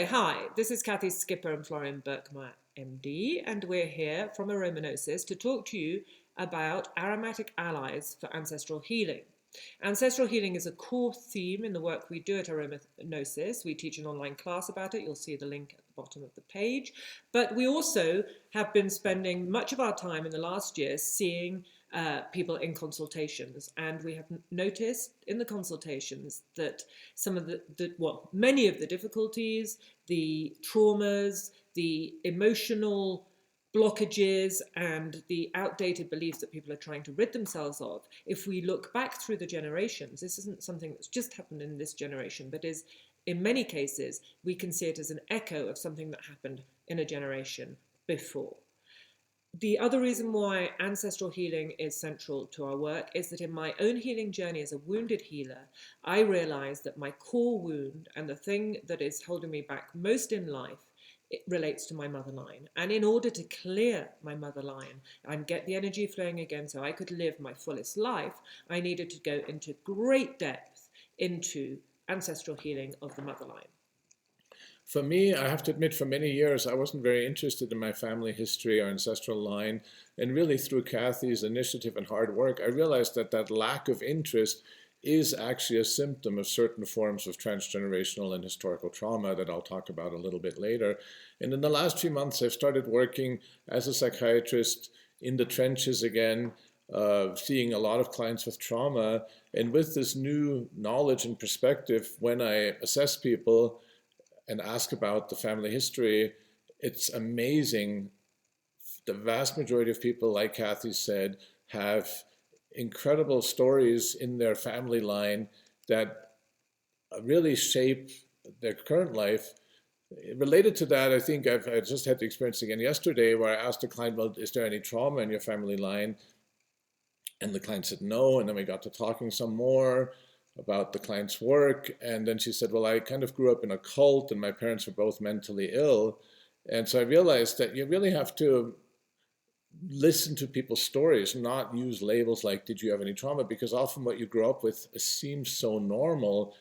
Hi, this is Cathy Skipper and Florian Birkmayer, MD, and we're here from AromaGnosis to talk to you about aromatic allies for ancestral healing. Ancestral healing is a core theme in the work we do at AromaGnosis. We teach an online class about it. You'll see the link at the bottom of the page. But we also have been spending much of our time in the last year seeing people in consultations, and we have noticed in the consultations that some of many of the difficulties, the traumas, the emotional blockages, and the outdated beliefs that people are trying to rid themselves of, if we look back through the generations, this isn't something that's just happened in this generation, but is, in many cases, we can see it as an echo of something that happened in a generation before. The other reason why ancestral healing is central to our work is that in my own healing journey as a wounded healer, I realized that my core wound and the thing that is holding me back most in life, it relates to my mother line. And in order to clear my mother line and get the energy flowing again so I could live my fullest life, I needed to go into great depth into ancestral healing of the mother line. For me, I have to admit, for many years, I wasn't very interested in my family history or ancestral line. And really, through Cathy's initiative and hard work, I realized that that lack of interest is actually a symptom of certain forms of transgenerational and historical trauma that I'll talk about a little bit later. And in the last few months, I've started working as a psychiatrist in the trenches again, seeing a lot of clients with trauma. And with this new knowledge and perspective, when I assess people and ask about the family history, it's amazing. The vast majority of people, like Cathy said, have incredible stories in their family line that really shape their current life. Related to that, I think I just had the experience again yesterday where I asked a client, well, is there any trauma in your family line? And the client said no, and then we got to talking some more about the client's work, and then she said, well, I kind of grew up in a cult and my parents were both mentally ill. And so I realized that you really have to listen to people's stories, not use labels like, did you have any trauma? Because often what you grow up with seems so normal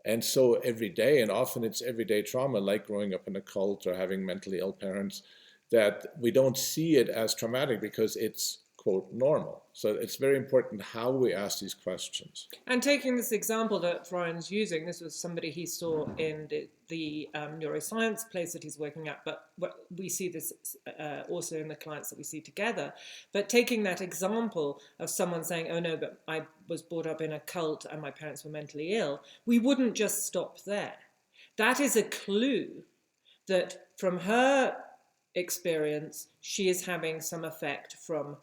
and so everyday, and often it's everyday trauma, like growing up in a cult or having mentally ill parents, that we don't see it as traumatic because it's, quote, normal. So it's very important how we ask these questions. And taking this example that Florian's using, this was somebody he saw in the neuroscience place that he's working at, but we see this also in the clients that we see together. But taking that example of someone saying, oh no, but I was brought up in a cult and my parents were mentally ill, we wouldn't just stop there. That is a clue that from her experience, she is having some effect from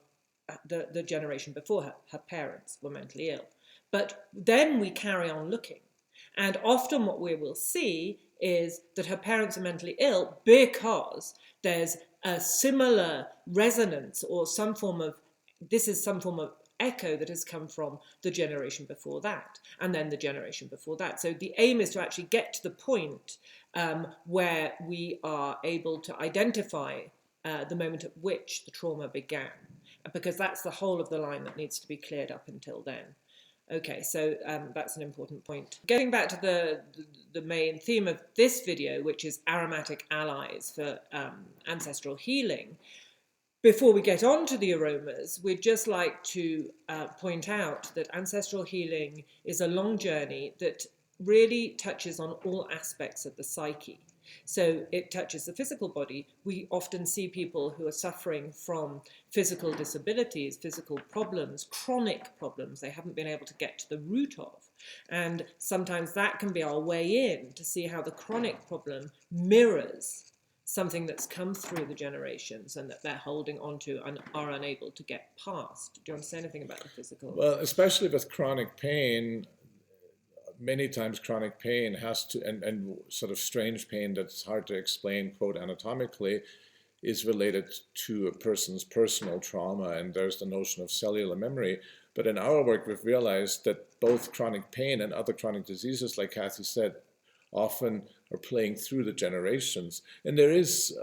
the generation before her. Her parents were mentally ill. But then we carry on looking. And often what we will see is that her parents are mentally ill because there's a similar resonance or some form of echo that has come from the generation before that, and then the generation before that. So the aim is to actually get to the point where we are able to identify the moment at which the trauma began, because that's the whole of the line that needs to be cleared up until then. Okay, so that's an important point. Getting back to the main theme of this video, which is aromatic allies for ancestral healing, before we get on to the aromas, we'd just like to point out that ancestral healing is a long journey that really touches on all aspects of the psyche. So it touches the physical body. We often see people who are suffering from physical disabilities, physical problems, chronic problems they haven't been able to get to the root of. And sometimes that can be our way in to see how the chronic problem mirrors something that's come through the generations and that they're holding onto and are unable to get past. Do you want to say anything about the physical? Well, especially with chronic pain, many times chronic pain has to, and sort of strange pain that's hard to explain, quote, anatomically, is related to a person's personal trauma, and there's the notion of cellular memory. But in our work, we've realized that both chronic pain and other chronic diseases, like Cathy said, often are playing through the generations. And there is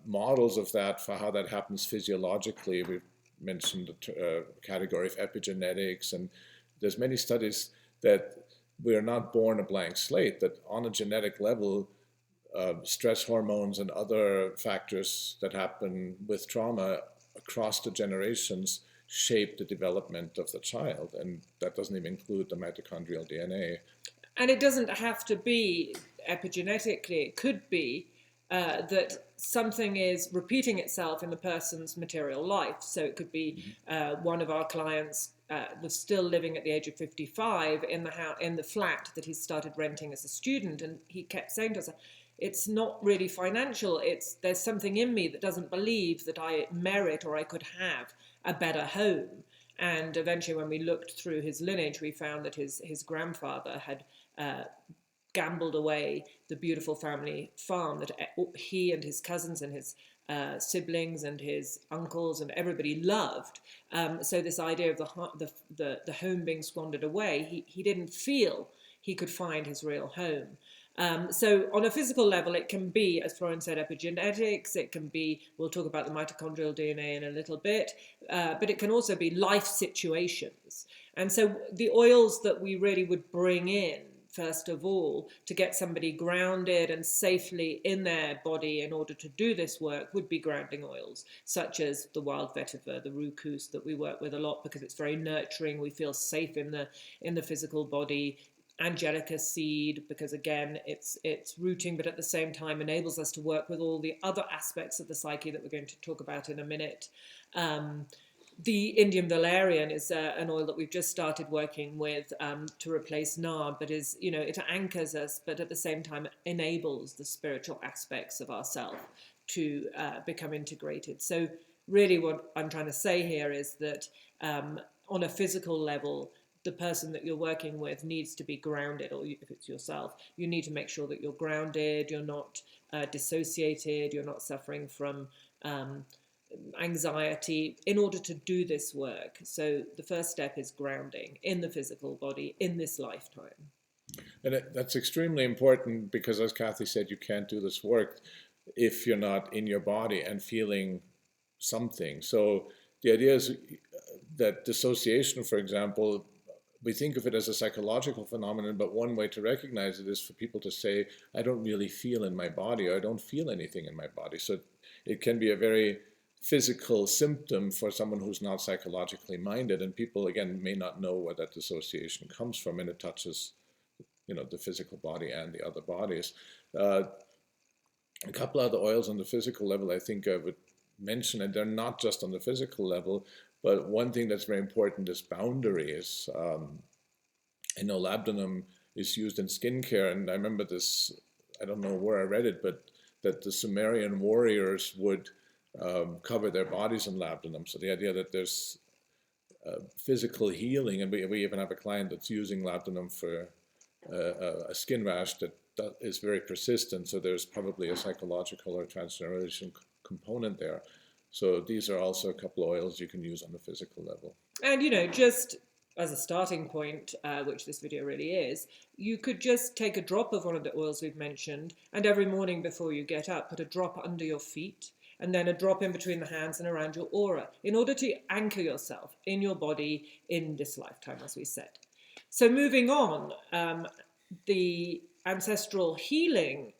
models of that for how that happens physiologically. We've mentioned the category of epigenetics, and there's many studies that we are not born a blank slate, that on a genetic level, stress hormones and other factors that happen with trauma across the generations shape the development of the child. And that doesn't even include the mitochondrial DNA. And it doesn't have to be epigenetically. It could be that something is repeating itself in the person's material life. So it could be one of our clients was still living at the age of 55 in the flat that he started renting as a student, and he kept saying to us, "It's not really financial. There's something in me that doesn't believe that I merit or I could have a better home." And eventually, when we looked through his lineage, we found that his grandfather had gambled away the beautiful family farm that he and his cousins and his siblings and his uncles and everybody loved. So this idea of the home being squandered away, he didn't feel he could find his real home. So on a physical level, it can be, as Florian said, epigenetics. It can be, we'll talk about the mitochondrial DNA in a little bit, but it can also be life situations. And so the oils that we really would bring in, first of all, to get somebody grounded and safely in their body in order to do this work would be grounding oils, such as the wild vetiver, the rookus that we work with a lot because it's very nurturing. We feel safe in the physical body. Angelica seed, because again, it's rooting, but at the same time enables us to work with all the other aspects of the psyche that we're going to talk about in a minute. The Indian valerian is an oil that we've just started working with to replace nard, but it anchors us, but at the same time enables the spiritual aspects of ourself to become integrated. So really what I'm trying to say here is that on a physical level, the person that you're working with needs to be grounded, or if it's yourself, you need to make sure that you're grounded, you're not dissociated, you're not suffering from anxiety in order to do this work. So the first step is grounding in the physical body in this lifetime. And that's extremely important because, as Cathy said, you can't do this work if you're not in your body and feeling something. So the idea is that dissociation, for example, we think of it as a psychological phenomenon, but one way to recognize it is for people to say, I don't really feel in my body, or I don't feel anything in my body. So it can be a very physical symptom for someone who's not psychologically minded, and people, again, may not know where that dissociation comes from, and it touches, the physical body and the other bodies. A couple other oils on the physical level I think I would mention, and they're not just on the physical level, but one thing that's very important is boundaries. I know labdanum is used in skincare, and I remember this, I don't know where I read it, but that the Sumerian warriors would cover their bodies in labdanum. So the idea that there's physical healing, and we even have a client that's using labdanum for a skin rash that is very persistent, so there's probably a psychological or transgeneration component there. So these are also a couple of oils you can use on the physical level. And, just as a starting point, which this video really is, you could just take a drop of one of the oils we've mentioned, and every morning before you get up, put a drop under your feet, and then a drop in between the hands and around your aura, in order to anchor yourself in your body in this lifetime, as we said. So moving on, the ancestral healing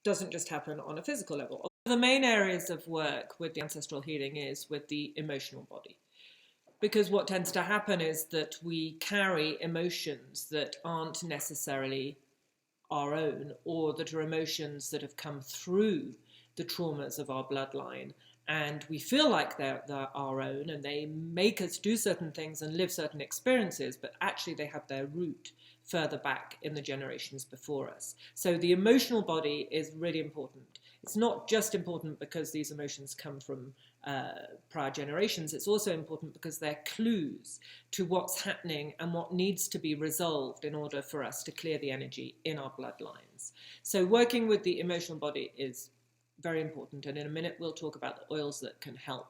doesn't just happen on a physical level. The main areas of work with the ancestral healing is with the emotional body. Because what tends to happen is that we carry emotions that aren't necessarily our own, or that are emotions that have come through the traumas of our bloodline. And we feel like they're our own, and they make us do certain things and live certain experiences, but actually they have their root further back in the generations before us. So the emotional body is really important. It's not just important because these emotions come from prior generations. It's also important because they're clues to what's happening and what needs to be resolved in order for us to clear the energy in our bloodlines. So working with the emotional body is very important, and in a minute we'll talk about the oils that can help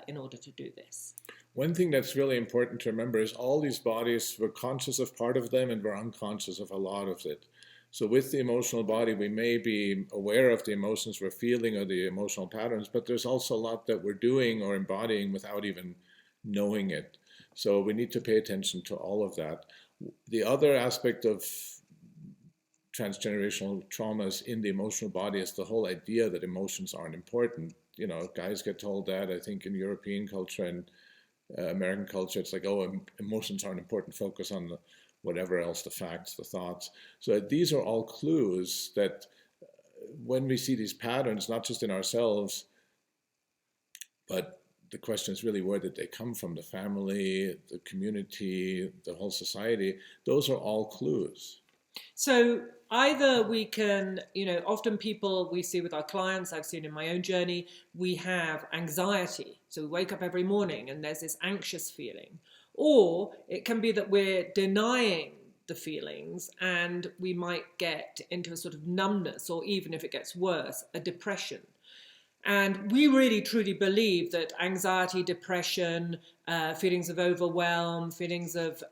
in order to do this. One thing that's really important to remember is all these bodies, we're conscious of part of them and we're unconscious of a lot of it. So with the emotional body, we may be aware of the emotions we're feeling or the emotional patterns, but there's also a lot that we're doing or embodying without even knowing it. So we need to pay attention to all of that. The other aspect of transgenerational traumas in the emotional body is the whole idea that emotions aren't important. You know, guys get told that. I think in European culture and American culture, it's like, oh, emotions aren't important. Focus on the whatever else, the facts, the thoughts. So these are all clues that when we see these patterns, not just in ourselves, but the question is really, where did they come from? The family, the community, the whole society. Those are all clues. So either we can, often people we see with our clients, I've seen in my own journey, we have anxiety. So we wake up every morning and there's this anxious feeling. Or it can be that we're denying the feelings and we might get into a sort of numbness, or even if it gets worse, a depression. And we really truly believe that anxiety, depression, feelings of overwhelm, feelings of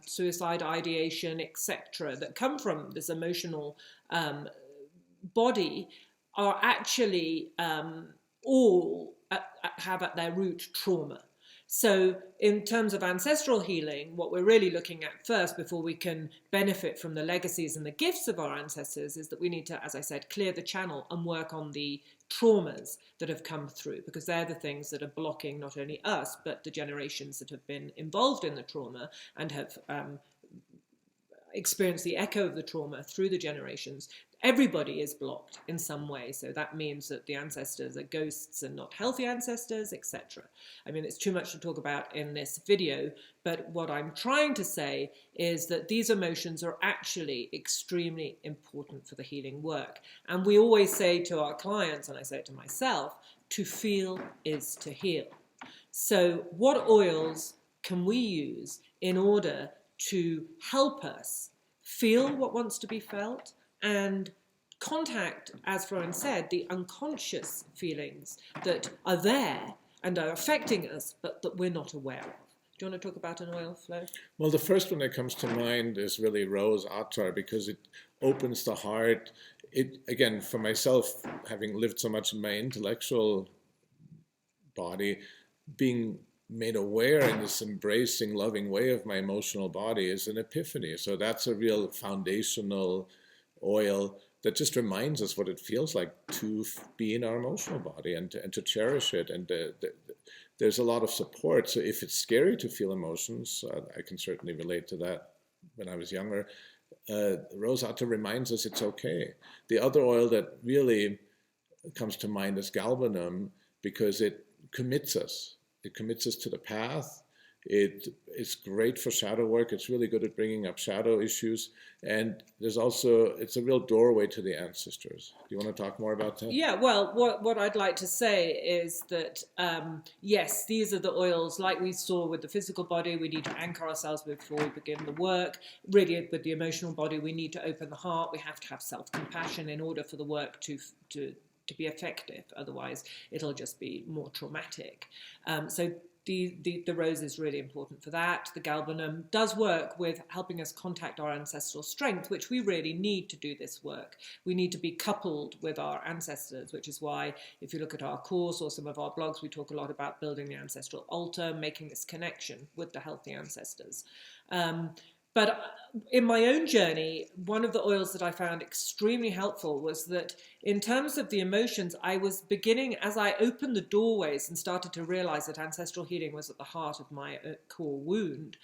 suicide ideation, etc., that come from this emotional body are actually all have at their root trauma. So in terms of ancestral healing, what we're really looking at first before we can benefit from the legacies and the gifts of our ancestors is that we need to, as I said, clear the channel and work on the traumas that have come through, because they're the things that are blocking not only us, but the generations that have been involved in the trauma and have experienced the echo of the trauma through the generations. Everybody is blocked in some way. So that means that the ancestors are ghosts and not healthy ancestors, etc. I mean, it's too much to talk about in this video, but what I'm trying to say is that these emotions are actually extremely important for the healing work. And we always say to our clients, and I say it to myself, to feel is to heal. So what oils can we use in order to help us feel what wants to be felt and contact, as Florian said, the unconscious feelings that are there and are affecting us, but that we're not aware of? Do you want to talk about an oil, Flo? Well, the first one that comes to mind is really rose attar, because it opens the heart. It, again, for myself, having lived so much in my intellectual body, being made aware in this embracing, loving way of my emotional body is an epiphany. So that's a real foundational oil that just reminds us what it feels like to be in our emotional body and to cherish it. And there's a lot of support. So if it's scary to feel emotions, I can certainly relate to that when I was younger. Rose attar reminds us it's okay. The other oil that really comes to mind is galbanum, because it commits us. It commits us to the path. It's great for shadow work. It's really good at bringing up shadow issues. And there's also, it's a real doorway to the ancestors. Do you want to talk more about that? Yeah, well, what I'd like to say is that, yes, these are the oils, like we saw with the physical body, we need to anchor ourselves before we begin the work. Really, with the emotional body, we need to open the heart. We have to have self-compassion in order for the work to be effective. Otherwise, it'll just be more traumatic. So the rose is really important for that. The galbanum does work with helping us contact our ancestral strength, which we really need to do this work. We need to be coupled with our ancestors, which is why if you look at our course or some of our blogs, we talk a lot about building the ancestral altar, making this connection with the healthy ancestors. But in my own journey, one of the oils that I found extremely helpful was that in terms of the emotions, I was beginning, as I opened the doorways and started to realize that ancestral healing was at the heart of my core wound,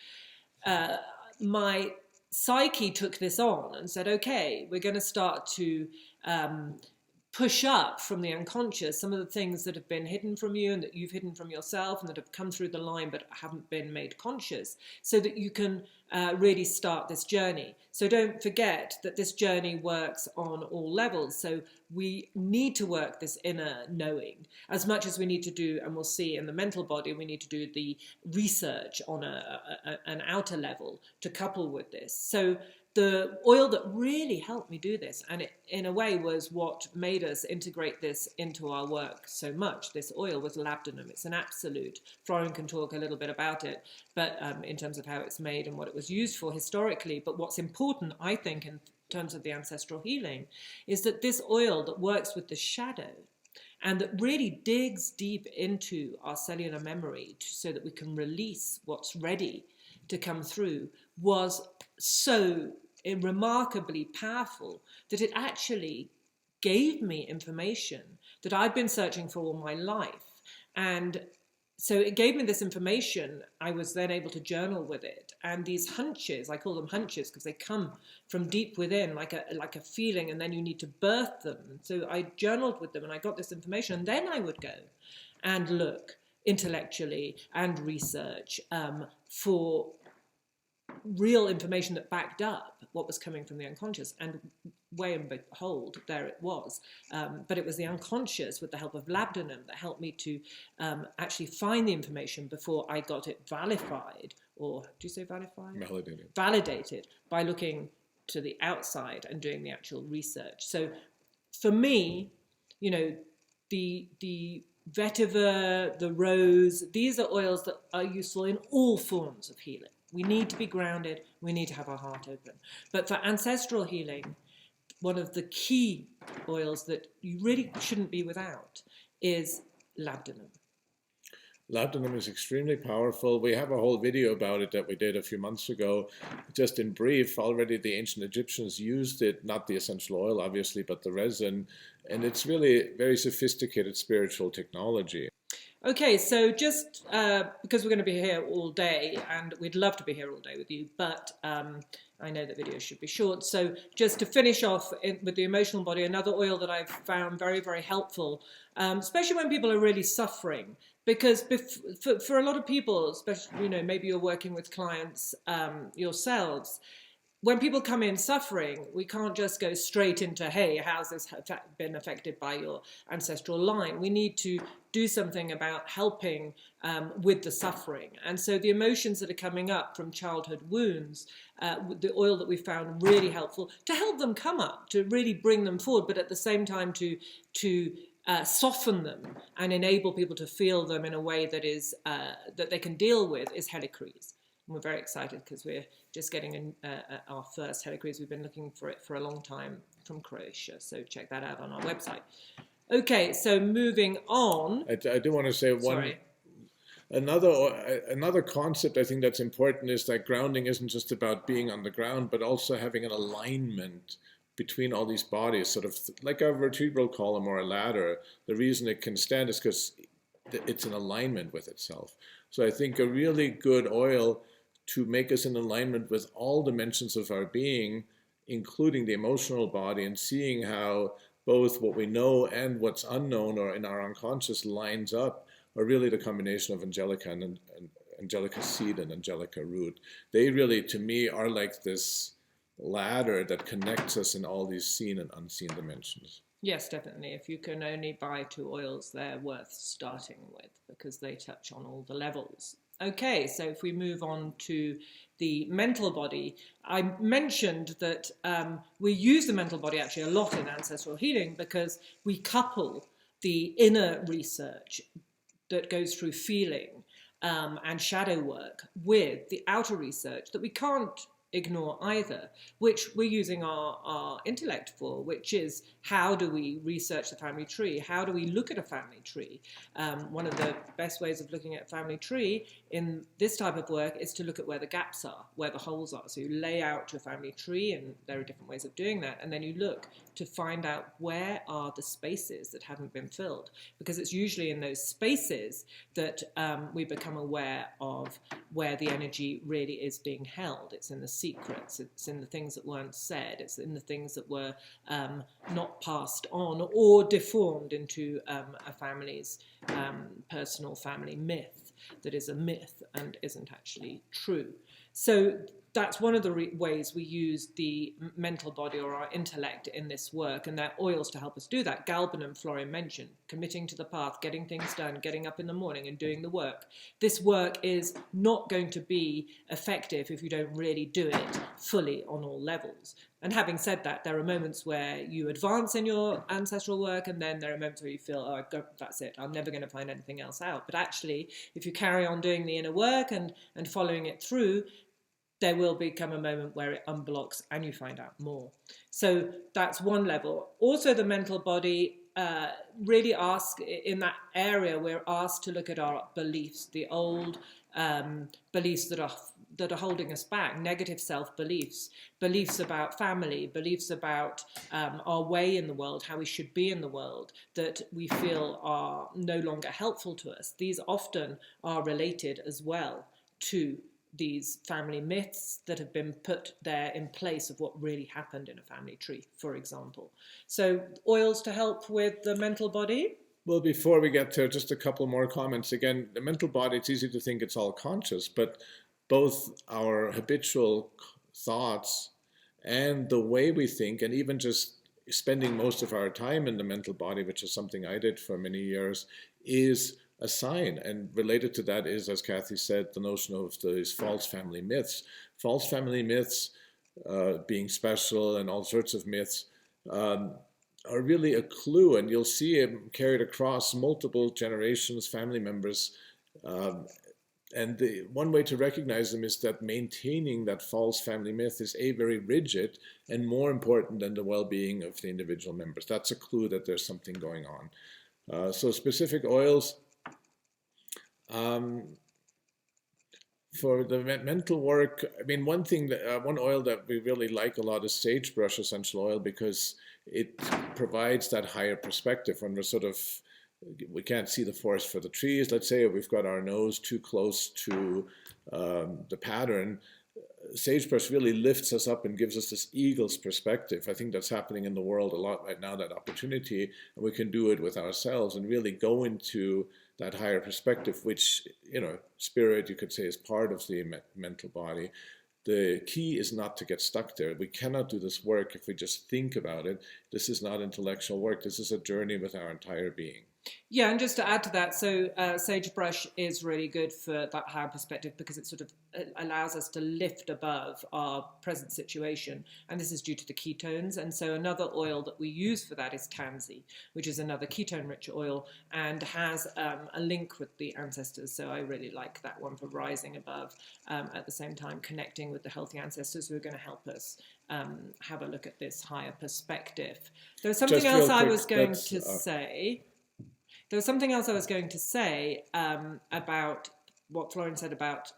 my psyche took this on and said, okay, we're going to start to push up from the unconscious some of the things that have been hidden from you and that you've hidden from yourself and that have come through the line but haven't been made conscious, so that you can really start this journey. So don't forget that this journey works on all levels. So we need to work this inner knowing as much as we need to do, and we'll see in the mental body, we need to do the research on an outer level to couple with this. So the oil that really helped me do this, and it in a way was what made us integrate this into our work so much, this oil, was labdanum. It's an absolute. Florian can talk a little bit about it, but in terms of how it's made and what it was used for historically. But what's important, I think, in terms of the ancestral healing, is that this oil that works with the shadow and that really digs deep into our cellular memory so that we can release what's ready to come through, was so remarkably powerful that it actually gave me information that I'd been searching for all my life. And so it gave me this information. I was then able to journal with it. And these hunches, I call them hunches because they come from deep within, like a feeling, and then you need to birth them. So I journaled with them and I got this information. And then I would go and look intellectually and research for real information that backed up what was coming from the unconscious, and way and behold, there it was. But it was the unconscious, with the help of labdanum, that helped me to actually find the information before I got it validated, or do you say validated? Validated by looking to the outside and doing the actual research. So for me, you know, the vetiver, the rose, these are oils that are useful in all forms of healing. We need to be grounded. We need to have our heart open. But for ancestral healing, one of the key oils that you really shouldn't be without is labdanum. Labdanum is extremely powerful. We have a whole video about it that we did a few months ago. Just in brief, already the ancient Egyptians used it, not the essential oil, obviously, but the resin. And it's really very sophisticated spiritual technology. Okay, so just because we're going to be here all day, and we'd love to be here all day with you, but I know that videos should be short. So just to finish off with the emotional body, another oil that I've found very, very helpful, especially when people are really suffering, because for a lot of people, especially, you know, maybe you're working with clients yourselves, when people come in suffering, we can't just go straight into, hey, how's this been affected by your ancestral line? We need to do something about helping with the suffering. And so the emotions that are coming up from childhood wounds, the oil that we found really helpful to help them come up, to really bring them forward, but at the same time to soften them and enable people to feel them in a way that is that they can deal with, is helichrys. And we're very excited because we're just getting our first helichrys. We've been looking for it for a long time from Croatia. So check that out on our website. Okay, so moving on. I do want to say another concept I think that's important is that grounding isn't just about being on the ground, but also having an alignment between all these bodies, sort of like a vertebral column or a ladder. The reason it can stand is because it's in alignment with itself. So I think a really good oil to make us in alignment with all dimensions of our being, including the emotional body, and seeing how both what we know and what's unknown or in our unconscious lines up, are really the combination of angelica and angelica seed and angelica root. They really, to me, are like this ladder that connects us in all these seen and unseen dimensions. Yes, definitely. If you can only buy 2 oils, they're worth starting with because they touch on all the levels. Okay, so if we move on to the mental body, I mentioned that we use the mental body actually a lot in ancestral healing because we couple the inner research that goes through feeling and shadow work with the outer research that we can't ignore either, which we're using our intellect for, which is how do we research the family tree? How do we look at a family tree? One of the best ways of looking at a family tree in this type of work is to look at where the gaps are, where the holes are. So you lay out your family tree, and there are different ways of doing that, and then you look to find out where are the spaces that haven't been filled, because it's usually in those spaces that we become aware of where the energy really is being held. It's in the secrets, it's in the things that weren't said, it's in the things that were not passed on or deformed into a family's personal family myth that is a myth and isn't actually true. So that's one of the ways we use the mental body or our intellect in this work, and there are oils to help us do that. Galbanum, Florian mentioned, committing to the path, getting things done, getting up in the morning and doing the work. This work is not going to be effective if you don't really do it fully on all levels. And having said that, there are moments where you advance in your ancestral work, and then there are moments where you feel, oh, that's it, I'm never going to find anything else out. But actually, if you carry on doing the inner work and following it through, there will become a moment where it unblocks and you find out more. So that's one level. Also, the mental body, really in that area, we're asked to look at our beliefs, the old beliefs that that are holding us back, negative self-beliefs, beliefs about family, beliefs about our way in the world, how we should be in the world, that we feel are no longer helpful to us. These often are related as well to these family myths that have been put there in place of what really happened in a family tree, for example. So oils to help with the mental body. Well, before we get to just a couple more comments, again, the mental body, it's easy to think it's all conscious, but both our habitual thoughts and the way we think, and even just spending most of our time in the mental body, which is something I did for many years, is a sign. And related to that is, as Cathy said, the notion of these false family myths. False family myths, being special and all sorts of myths, are really a clue, and you'll see it carried across multiple generations, family members. And the one way to recognize them is that maintaining that false family myth is very rigid and more important than the well-being of the individual members. That's a clue that there's something going on. So specific oils. For the mental work, I mean, one thing that one oil that we really like a lot is sagebrush essential oil, because it provides that higher perspective when we can't see the forest for the trees. Let's say we've got our nose too close to the pattern. Sagebrush really lifts us up and gives us this eagle's perspective. I think that's happening in the world a lot right now, that opportunity, and we can do it with ourselves and really go into that higher perspective, which, spirit, you could say, is part of the mental body. The key is not to get stuck there. We cannot do this work if we just think about it. This is not intellectual work. This is a journey with our entire being. Yeah, and just to add to that, so sagebrush is really good for that higher perspective because it sort of allows us to lift above our present situation, and this is due to the ketones. And so another oil that we use for that is tansy, which is another ketone-rich oil and has a link with the ancestors. So I really like that one for rising above, at the same time connecting with the healthy ancestors who are going to help us have a look at this higher perspective. There was something else I was going to say. There was something else I was going to say about what Florian said about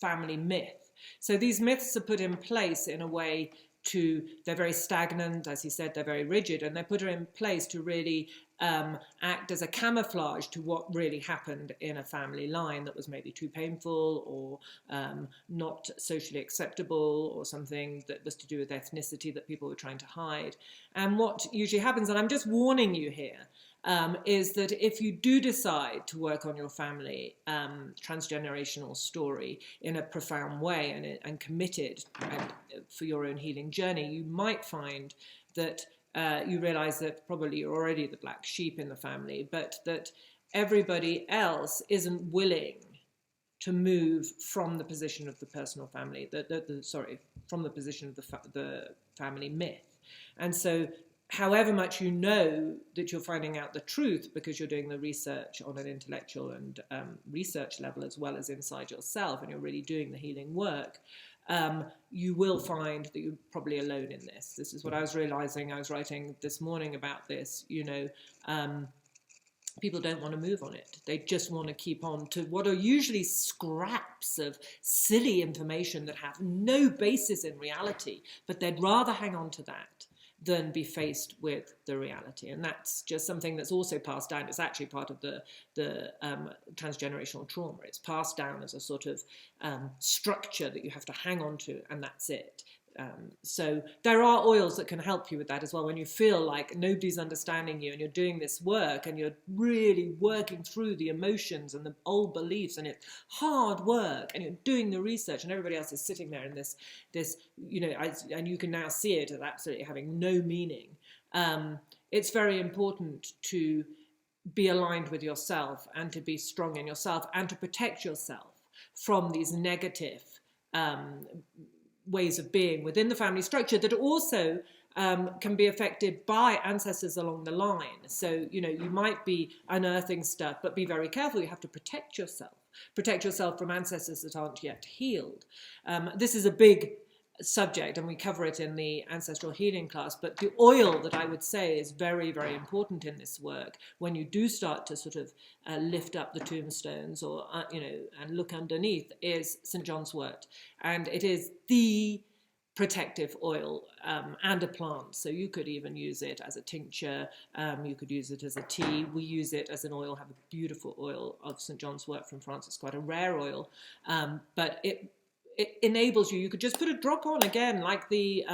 family myth. So these myths are put in place in a way they're very stagnant, as he said, they're very rigid, and they're put in place to really act as a camouflage to what really happened in a family line that was maybe too painful or not socially acceptable, or something that was to do with ethnicity that people were trying to hide. And what usually happens, and I'm just warning you here, is that if you do decide to work on your family transgenerational story in a profound way and committed for your own healing journey, you might find that you realize that probably you're already the black sheep in the family, but that everybody else isn't willing to move from the position of the personal family, from the position of the family myth. And so however much you know that you're finding out the truth because you're doing the research on an intellectual and research level as well as inside yourself, and you're really doing the healing work, you will find that you're probably alone in this. This is what I was realizing. I was writing this morning about this, people don't want to move on it. They just want to keep on to what are usually scraps of silly information that have no basis in reality, but they'd rather hang on to that than be faced with the reality. And that's just something that's also passed down. It's actually part of the transgenerational trauma. It's passed down as a sort of structure that you have to hang on to, and that's it. So there are oils that can help you with that as well. When you feel like nobody's understanding you and you're doing this work and you're really working through the emotions and the old beliefs, and it's hard work, and you're doing the research and everybody else is sitting there in this and you can now see it as absolutely having no meaning. It's very important to be aligned with yourself and to be strong in yourself and to protect yourself from these negative ways of being within the family structure that also can be affected by ancestors along the line. So, you might be unearthing stuff, but be very careful. You have to protect yourself from ancestors that aren't yet healed. This is a big subject, and we cover it in the ancestral healing class, but the oil that I would say is very, very important in this work when you do start to sort of lift up the tombstones or and look underneath, is St. John's wort, and it is the protective oil and a plant. So you could even use it as a tincture, you could use it as a tea. We use it as an oil, have a beautiful oil of St. John's wort from France. It's quite a rare oil, but it enables you could just put a drop on, again, like the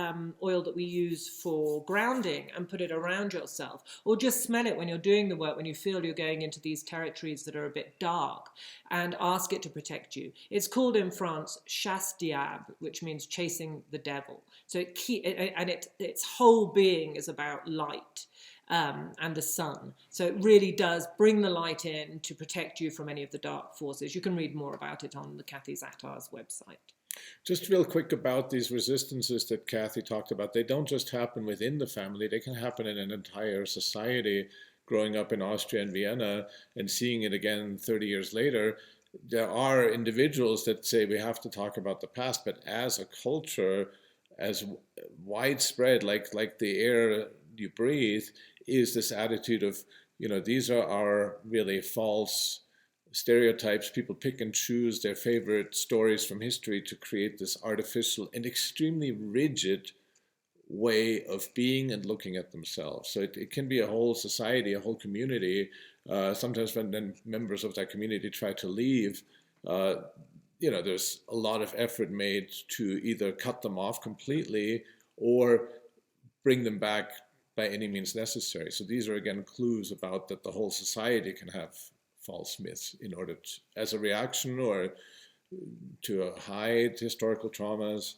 oil that we use for grounding, and put it around yourself, or just smell it when you're doing the work, when you feel you're going into these territories that are a bit dark, and ask it to protect you. It's called in France chasse diable, which means chasing the devil. So its whole being is about light. And the sun. So it really does bring the light in to protect you from any of the dark forces. You can read more about it on the Cathy Zattar's website. Just real quick about these resistances that Cathy talked about. They don't just happen within the family, they can happen in an entire society. Growing up in Austria and Vienna and seeing it again 30 years later, there are individuals that say we have to talk about the past, but as a culture, as widespread, like the air you breathe, is this attitude of, these are our really false stereotypes. People pick and choose their favorite stories from history to create this artificial and extremely rigid way of being and looking at themselves. So it can be a whole society, a whole community. Sometimes when then members of that community try to leave, there's a lot of effort made to either cut them off completely or bring them back by any means necessary. So these are, again, clues about that the whole society can have false myths in order to, as a reaction or to hide historical traumas.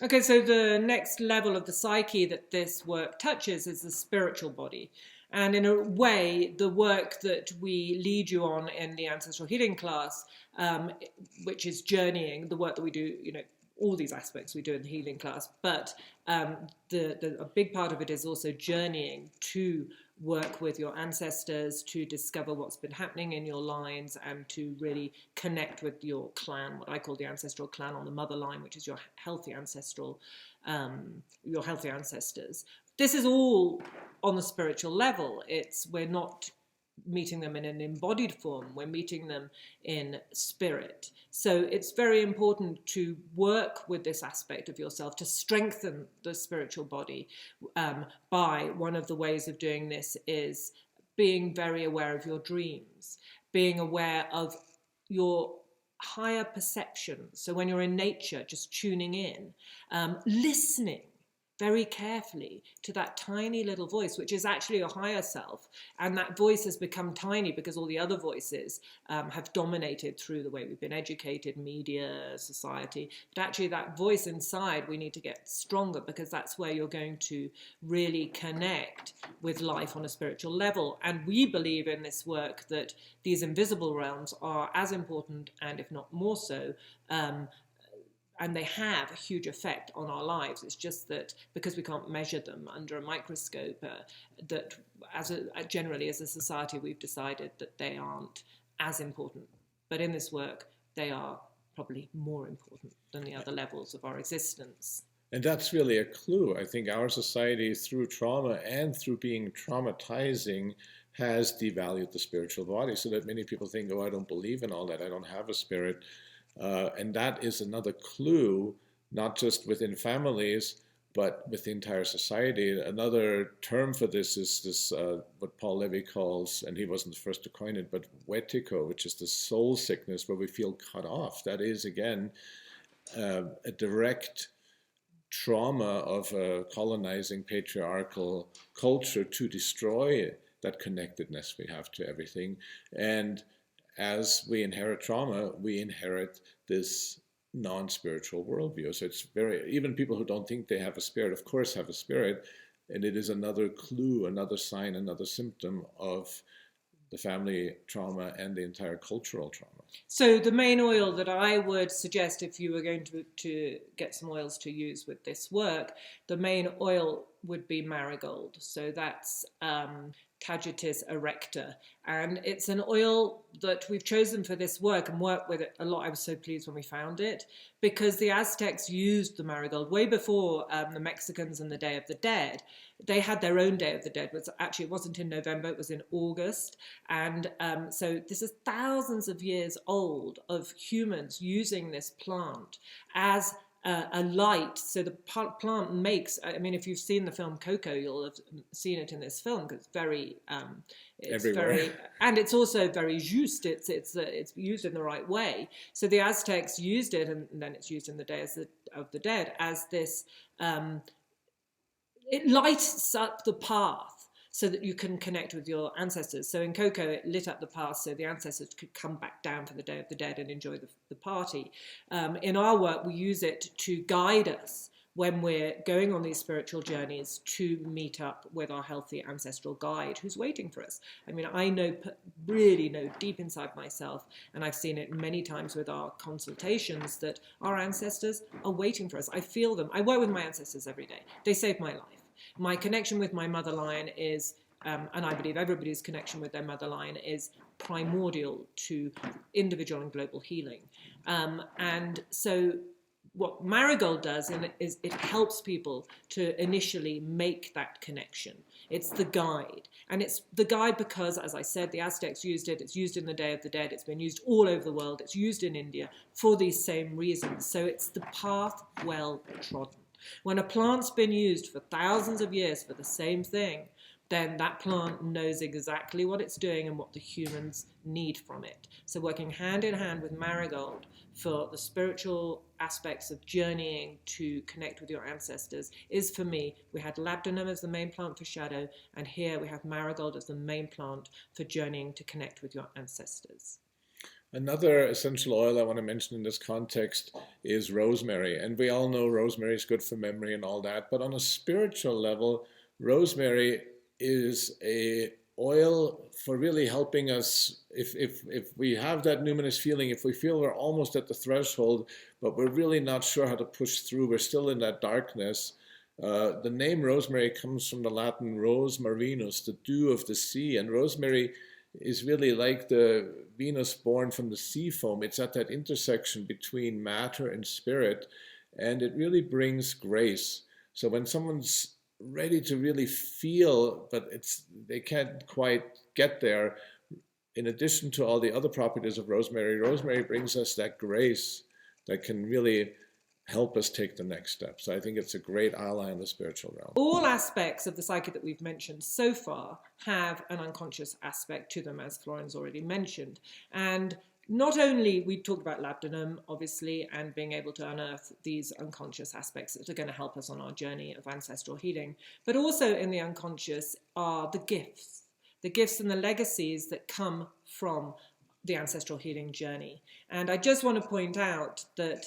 Okay, so the next level of the psyche that this work touches is the spiritual body. And in a way, the work that we lead you on in the ancestral healing class, which is journeying, the work that we do, all these aspects we do in the healing class, but a big part of it is also journeying to work with your ancestors, to discover what's been happening in your lines, and to really connect with your clan, what I call the ancestral clan on the mother line, which is your healthy ancestors. This is all on the spiritual level. We're not meeting them in an embodied form, we're meeting them in spirit. So it's very important to work with this aspect of yourself to strengthen the spiritual body. By one of the ways of doing this is being very aware of your dreams, being aware of your higher perceptions. So when you're in nature, just tuning in, listening very carefully to that tiny little voice, which is actually your higher self. And that voice has become tiny because all the other voices have dominated through the way we've been educated, media, society. But actually that voice inside, we need to get stronger, because that's where you're going to really connect with life on a spiritual level. And we believe in this work that these invisible realms are as important, and if not more so, and they have a huge effect on our lives. It's just that because we can't measure them under a microscope, that generally as a society we've decided that they aren't as important. But in this work, they are probably more important than the other levels of our existence. And that's really a clue. I think our society, through trauma and through being traumatizing, has devalued the spiritual body, so that many people think, oh, I don't believe in all that, I don't have a spirit. And that is another clue, not just within families, but with the entire society. Another term for this is this, what Paul Levy calls, and he wasn't the first to coin it, but wetiko, which is the soul sickness where we feel cut off. That is, again, a direct trauma of a colonizing patriarchal culture to destroy that connectedness we have to everything. And as we inherit trauma, we inherit this non-spiritual worldview. So it's even people who don't think they have a spirit, of course, have a spirit. And it is another clue, another sign, another symptom of the family trauma and the entire cultural trauma. So the main oil that I would suggest, if you were going to get some oils to use with this work, the main oil would be marigold. So that's Tagetes erecta. And it's an oil that we've chosen for this work and worked with it a lot. I was so pleased when we found it, because the Aztecs used the marigold way before the Mexicans and the Day of the Dead. They had their own Day of the Dead, which actually it wasn't in November, it was in August. And so this is thousands of years old of humans using this plant as a light. So the plant makes, I mean, if you've seen the film Coco, you'll have seen it in this film, because it's very, and it's also very juste. It's used in the right way. So the Aztecs used it, and then it's used in the Day of the Dead as this, it lights up the path so that you can connect with your ancestors. So in Coco, it lit up the path so the ancestors could come back down for the Day of the Dead and enjoy the party. In our work, we use it to guide us when we're going on these spiritual journeys to meet up with our healthy ancestral guide who's waiting for us. I mean, I really know deep inside myself, and I've seen it many times with our consultations, that our ancestors are waiting for us. I feel them. I work with my ancestors every day. They saved my life. My connection with my mother line is, and I believe everybody's connection with their mother line is primordial to individual and global healing. And so what marigold does is it helps people to initially make that connection. It's the guide. And it's the guide because, as I said, the Aztecs used it. It's used in the Day of the Dead. It's been used all over the world. It's used in India for these same reasons. So it's the path well trodden. When a plant's been used for thousands of years for the same thing, then that plant knows exactly what it's doing and what the humans need from it. So working hand in hand with marigold for the spiritual aspects of journeying to connect with your ancestors is, for me, we had labdanum as the main plant for shadow, and here we have marigold as the main plant for journeying to connect with your ancestors. Another essential oil I want to mention in this context is rosemary. And we all know rosemary is good for memory and all that. But on a spiritual level, rosemary is a oil for really helping us if we have that numinous feeling, if we feel we're almost at the threshold, but we're really not sure how to push through, we're still in that darkness. The name rosemary comes from the Latin ros marinus, the dew of the sea. And rosemary is really like the Venus born from the sea foam. It's at that intersection between matter and spirit, and it really brings grace. So when someone's ready to really feel, but they can't quite get there, in addition to all the other properties of rosemary, rosemary brings us that grace that can really help us take the next step. So I think it's a great ally in the spiritual realm. All aspects of the psyche that we've mentioned so far have an unconscious aspect to them, as Florian's already mentioned. And not only, we talked about labdanum, obviously, and being able to unearth these unconscious aspects that are going to help us on our journey of ancestral healing, but also in the unconscious are the gifts and the legacies that come from the ancestral healing journey. And I just want to point out that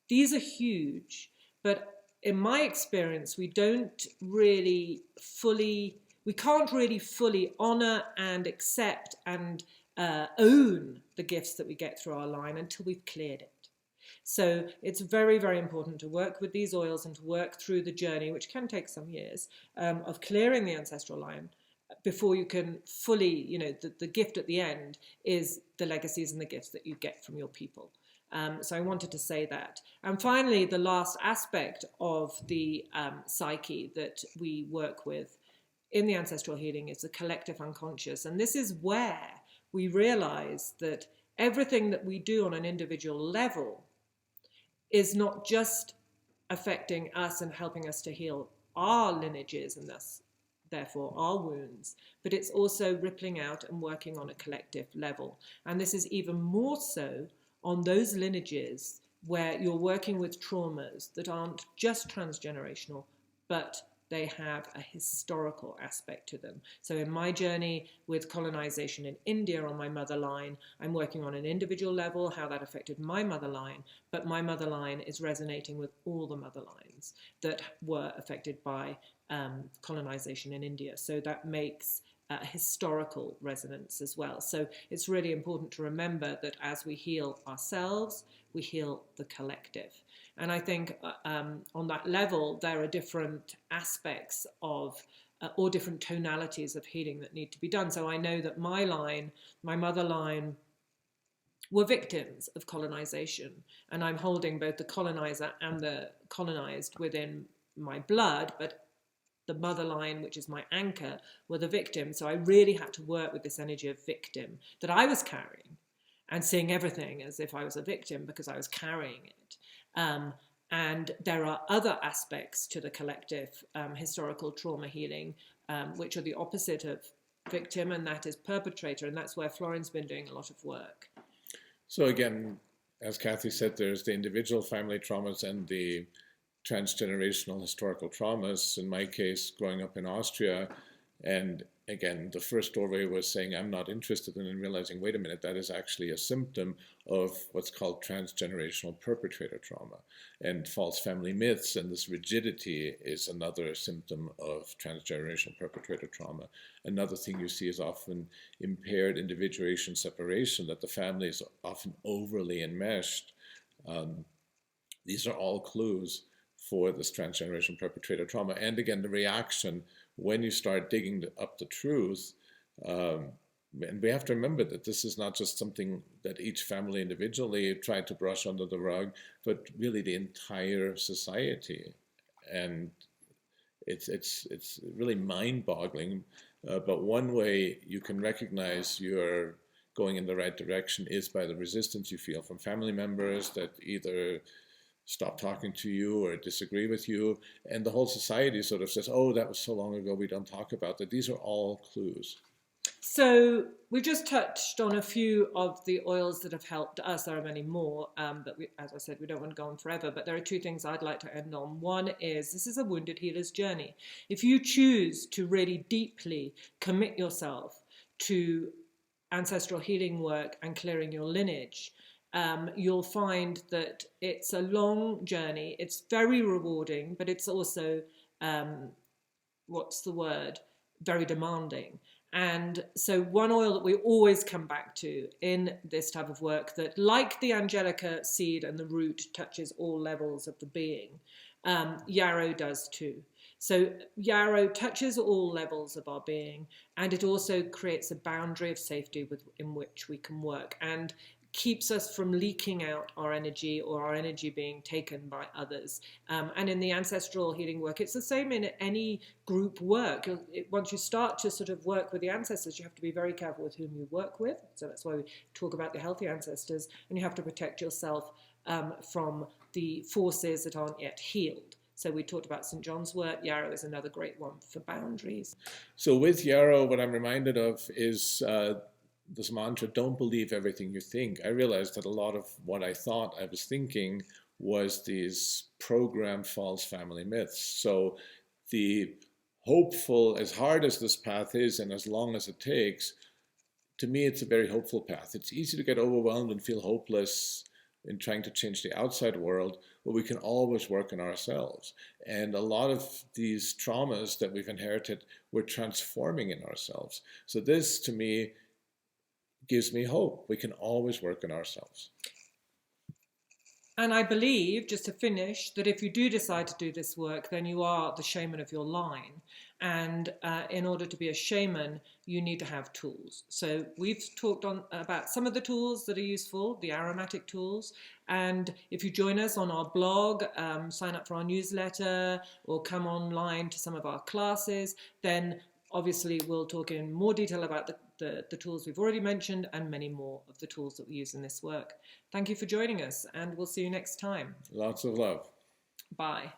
these are huge, but in my experience, we can't really fully honor and accept and own the gifts that we get through our line until we've cleared it. So it's very, very important to work with these oils and to work through the journey, which can take some years, of clearing the ancestral line before you can fully, the gift at the end is the legacies and the gifts that you get from your people. So I wanted to say that. And finally, the last aspect of the psyche that we work with in the ancestral healing is the collective unconscious. And this is where we realize that everything that we do on an individual level is not just affecting us and helping us to heal our lineages and thus, therefore, our wounds, but it's also rippling out and working on a collective level. And this is even more so on those lineages where you're working with traumas that aren't just transgenerational, but they have a historical aspect to them. So in my journey with colonization in India on my mother line, I'm working on an individual level, how that affected my mother line, but my mother line is resonating with all the mother lines that were affected by colonization in India. So that makes historical resonance as well. So it's really important to remember that as we heal ourselves, we heal the collective. And I think on that level, there are different aspects of or different tonalities of healing that need to be done. So I know that my mother line, were victims of colonization. And I'm holding both the colonizer and the colonized within my blood, but the mother line, which is my anchor, were the victims. So I really had to work with this energy of victim that I was carrying and seeing everything as if I was a victim because I was carrying it. And there are other aspects to the collective historical trauma healing, which are the opposite of victim, and that is perpetrator. And that's where Florian's been doing a lot of work. So again, as Cathy said, there's the individual family traumas and the transgenerational historical traumas. In my case, growing up in Austria, and again, the first doorway was saying, I'm not interested, and then realizing, wait a minute, that is actually a symptom of what's called transgenerational perpetrator trauma. And false family myths and this rigidity is another symptom of transgenerational perpetrator trauma. Another thing you see is often impaired individuation separation, that the family is often overly enmeshed. These are all clues for this transgenerational perpetrator trauma. And again, the reaction when you start digging up the truth, and we have to remember that this is not just something that each family individually tried to brush under the rug, but really the entire society. And it's really mind-boggling. But one way you can recognize you're going in the right direction is by the resistance you feel from family members that either stop talking to you or disagree with you, and the whole society sort of says, oh, that was so long ago, we don't talk about that. These are all clues. So we just touched on a few of the oils that have helped us. There are many more, but as I said, we don't want to go on forever, but there are two things I'd like to end on. One is, this is a wounded healer's journey. If you choose to really deeply commit yourself to ancestral healing work and clearing your lineage, you'll find that it's a long journey. It's very rewarding, but it's also, very demanding. And so one oil that we always come back to in this type of work that, like the Angelica seed and the root, touches all levels of the being, yarrow does too. So yarrow touches all levels of our being, and it also creates a boundary of safety in which we can work, and keeps us from leaking out our energy or our energy being taken by others. And in the ancestral healing work, it's the same in any group work. Once you start to sort of work with the ancestors, you have to be very careful with whom you work with. So that's why we talk about the healthy ancestors, and you have to protect yourself from the forces that aren't yet healed. So we talked about St. John's wort. Yarrow is another great one for boundaries. So with yarrow, what I'm reminded of is this mantra, don't believe everything you think. I realized that a lot of what I thought I was thinking was these programmed false family myths. So the hopeful, as hard as this path is and as long as it takes, to me it's a very hopeful path. It's easy to get overwhelmed and feel hopeless in trying to change the outside world, but we can always work on ourselves. And a lot of these traumas that we've inherited, we're transforming in ourselves. So this, to me, gives me hope. We can always work on ourselves. And I believe, just to finish, that if you do decide to do this work, then you are the shaman of your line. And in order to be a shaman, you need to have tools. So we've talked about some of the tools that are useful, the aromatic tools. And if you join us on our blog, sign up for our newsletter, or come online to some of our classes, then obviously we'll talk in more detail about the tools we've already mentioned and many more of the tools that we use in this work. Thank you for joining us, and we'll see you next time. Lots of love. Bye.